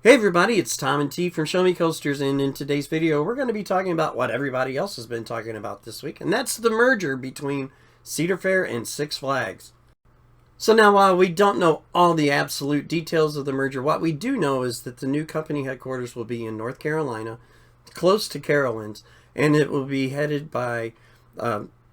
Hey everybody, it's Tom and T from Show Me Coasters, and in today's video we're going to be talking about what everybody else has been talking about this week, and that's the merger between Cedar Fair and Six Flags. So now, while we don't know all the absolute details of the merger, what we do know is that the new company headquarters will be in North Carolina, close to Carowinds, and it will be headed by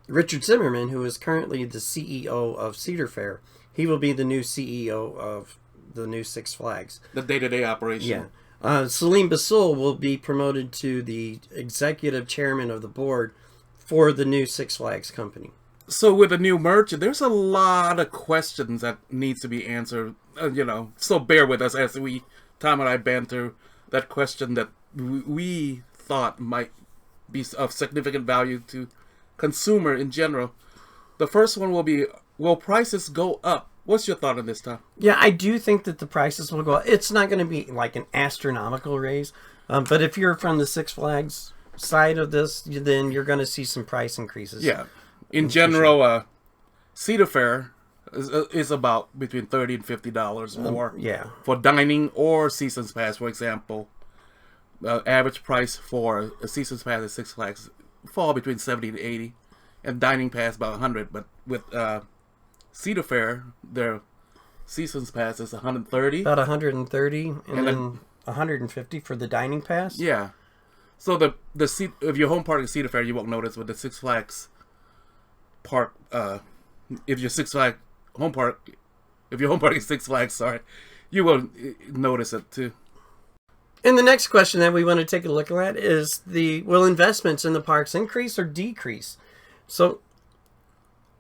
Richard Zimmerman, who is currently the CEO of Cedar Fair. He will be the new CEO of the new Six Flags. The day-to-day operation. Yeah. Salim Basul will be promoted to the executive chairman of the board for the new Six Flags company. So with the new merger, there's a lot of questions that needs to be answered. So bear with us as Tom and I banter that question that we thought might be of significant value to consumer in general. The first one will be, will prices go up? What's your thought on this, Tom? Yeah, I do think that the prices will go up. It's not going to be like an astronomical raise, but if you're from the Six Flags side of this, then you're going to see some price increases. Yeah. In general, Cedar Fair is about between $30 and $50 more. Yeah. For dining or Seasons Pass, for example. Average price for a Seasons Pass at Six Flags fall between $70 to $80, and dining pass about $100. But with Cedar Fair, their Seasons Pass is $130. About $130, and then $150 for the dining pass. Yeah. So if your home park is Cedar Fair, you won't notice. With the Six Flags park, if your home park is Six Flags, sorry, you will notice it too. And the next question that we want to take a look at is will investments in the parks increase or decrease? So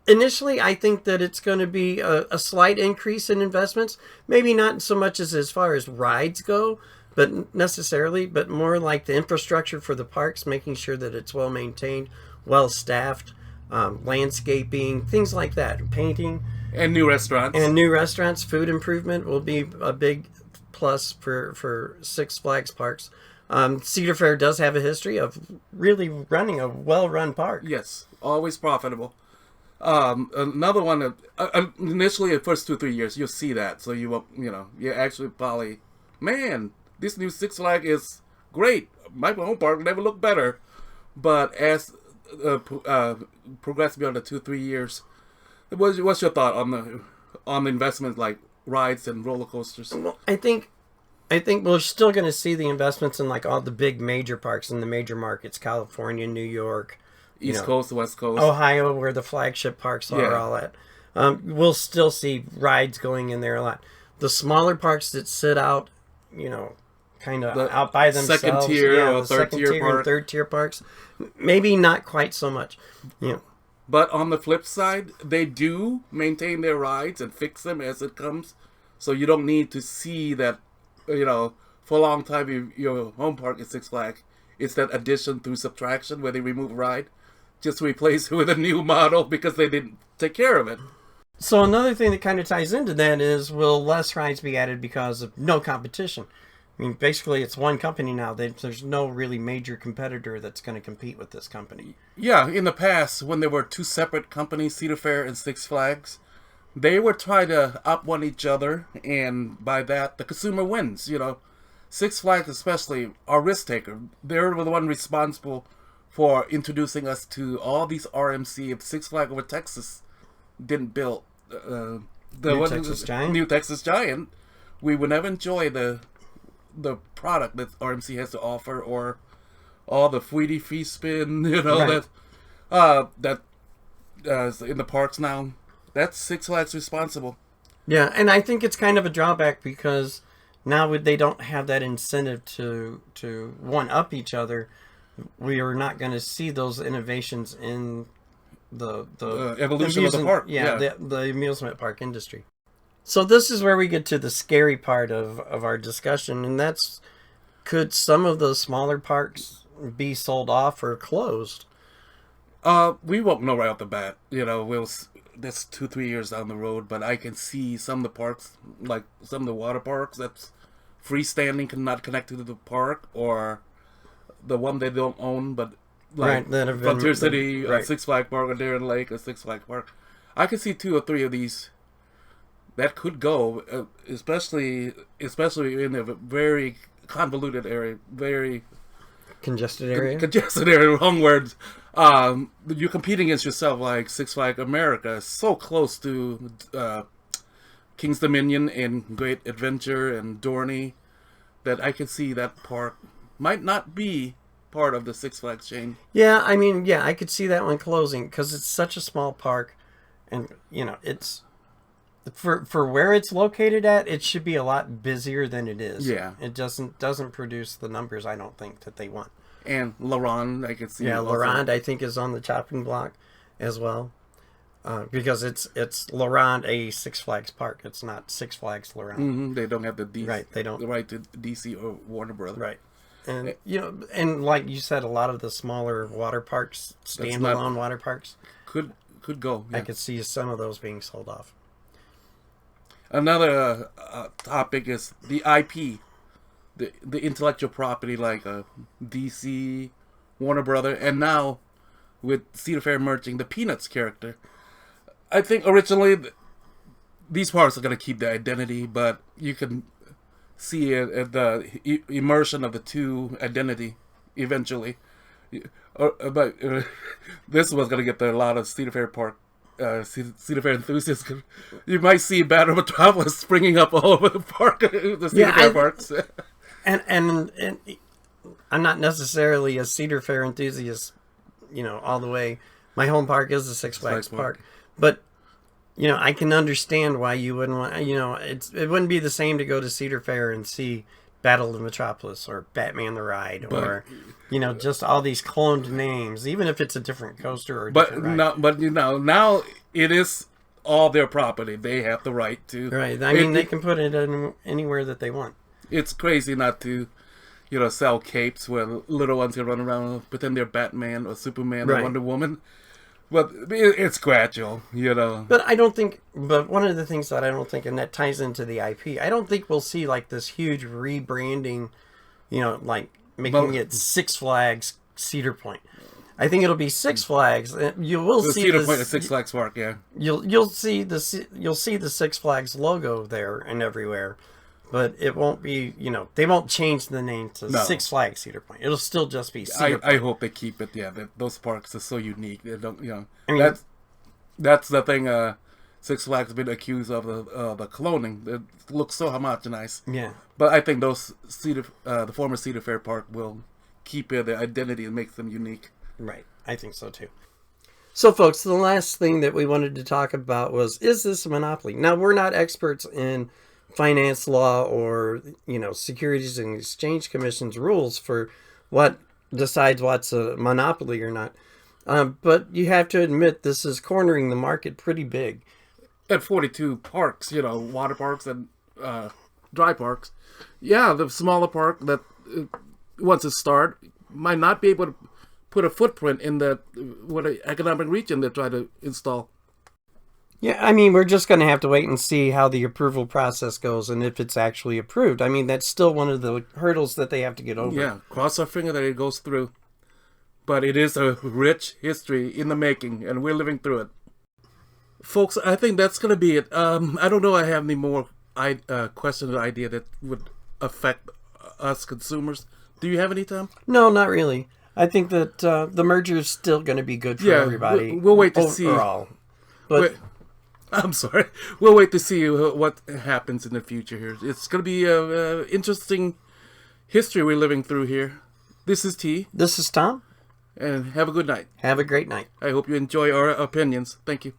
initially, I think that it's going to be a slight increase in investments. Maybe not so much as far as rides go, but more like the infrastructure for the parks, making sure that it's well maintained, well staffed, landscaping, things like that, painting. And new restaurants. Food improvement will be a big plus for Six Flags parks. Cedar Fair does have a history of really running a well-run park. Yes, always profitable. Another one, initially the first 2-3 years, you'll see that. So you actually probably, man, this new Six Flags is great. My home park never looked better. But as progress beyond the 2-3 years, what's your thought on the investments like rides and roller coasters? Well, I think we're still going to see the investments in like all the big major parks in the major markets: California, New York, East Coast, West Coast, Ohio, where the flagship parks are all at. We'll still see rides going in there a lot. The smaller parks that sit out, kind of out by themselves, second tier or third tier and third tier parks, maybe not quite so much. But on the flip side, they do maintain their rides and fix them as it comes, so you don't need to see that. For a long time, your home park is Six Flags. It's that addition through subtraction where they remove a ride just to replace it with a new model because they didn't take care of it. So another thing that kind of ties into that is, will less rides be added because of no competition? I mean, basically, it's one company now. There's no really major competitor that's going to compete with this company. Yeah, in the past, when there were two separate companies, Cedar Fair and Six Flags, they were trying to out-one each other, and by that, the consumer wins. Six Flags especially are risk-taker. They're the one responsible for introducing us to all these RMC. If Six Flags over Texas didn't build New Texas Giant, we would never enjoy the product that RMC has to offer, or all the Fweety Fee Spin, right. that in the parks now. That's Six Flags responsible. Yeah, and I think it's kind of a drawback because now they don't have that incentive to one-up each other. We are not going to see those innovations in the evolution of the park. Yeah. The amusement park industry. So this is where we get to the scary part of our discussion, and that's, could some of those smaller parks be sold off or closed? We won't know right off the bat. That's 2-3 years down the road, but I can see some of the parks, like some of the water parks that's freestanding, not connected to the park, or the one they don't own, but like Frontier City, Six Flags Park, or Darien Lake, or Six Flags Park. I can see 2 or 3 of these that could go, especially in a very convoluted area, very congested area. Congested area, wrong words. You're competing against yourself, like Six Flags America is so close to King's Dominion and Great Adventure and Dorney that I could see that park might not be part of the Six Flags chain. Yeah, I mean, yeah, I could see that one closing because it's such a small park, and you know, it's for where it's located at, it should be a lot busier than it is. Yeah, it doesn't produce the numbers I don't think that they want. And La Ronde, I could see. Yeah, La Ronde, I think, is on the chopping block as well, because it's La Ronde, a Six Flags park. It's not Six Flags La Ronde. Mm-hmm. They don't have the the right to DC or Warner Brothers. Right. And you know, and like you said, a lot of the smaller water parks, standalone water parks, could go. Yeah. I could see some of those being sold off. Another topic is the IP, the intellectual property, like DC, Warner Brother, and now with Cedar Fair merging the Peanuts character. I think originally these parts are going to keep the identity, but you can see the immersion of the two identity eventually. But this was going to get a lot of Cedar Fair Park. Cedar Fair enthusiasts. You might see Battle Metropolis springing up all over the park, the Cedar Fair parks. and I'm not necessarily a Cedar Fair enthusiast, you know, all the way. My home park is a Six Flags park, but you know, I can understand why you wouldn't want. You know, it wouldn't be the same to go to Cedar Fair and see Battle of Metropolis or Batman the Ride or you know, just all these cloned names, even if it's a different coaster or a different ride. But you know, now it is all their property. They have the right to. Right. I mean, they can put it in anywhere that they want. It's crazy not to, you know, sell capes where little ones can run around and pretend they're Batman or Superman or Wonder Woman. But it's gradual, you know. But I don't think. But one of the things that I don't think, and that ties into the IP, I don't think we'll see like this huge rebranding, you know, like making it Six Flags Cedar Point. I think it'll be Six Flags. You will see Cedar Point at Six Flags Park, yeah. You'll see the Six Flags logo there and everywhere, but it won't be. You know, they won't change the name to Six Flags Cedar Point. It'll still just be Cedar Point. I hope they keep it. Yeah, those parks are so unique. They don't, you know, I mean, that's the thing. Six Flags has been accused of the cloning. It looks so homogenized. Yeah. But I think those the former Cedar Fair Park will keep their identity and make them unique. Right. I think so too. So folks, the last thing that we wanted to talk about was, is this a monopoly? Now, we're not experts in finance law or, you know, Securities and Exchange Commission's rules for what decides what's a monopoly or not. But you have to admit this is cornering the market pretty big. At 42 parks, you know, water parks and dry parks. Yeah, the smaller park that once it starts might not be able to put a footprint in the economic region they try to install. Yeah, I mean, we're just going to have to wait and see how the approval process goes and if it's actually approved. I mean, that's still one of the hurdles that they have to get over. Yeah, cross our finger that it goes through. But it is a rich history in the making, and we're living through it. Folks, I think that's going to be it. I don't know I have any more questions or idea that would affect us consumers. Do you have any, Tom? No, not really. I think that the merger is still going to be good for everybody. We'll wait to see. But I'm sorry. We'll wait to see what happens in the future here. It's going to be an interesting history we're living through here. This is T. This is Tom. And have a good night. Have a great night. I hope you enjoy our opinions. Thank you.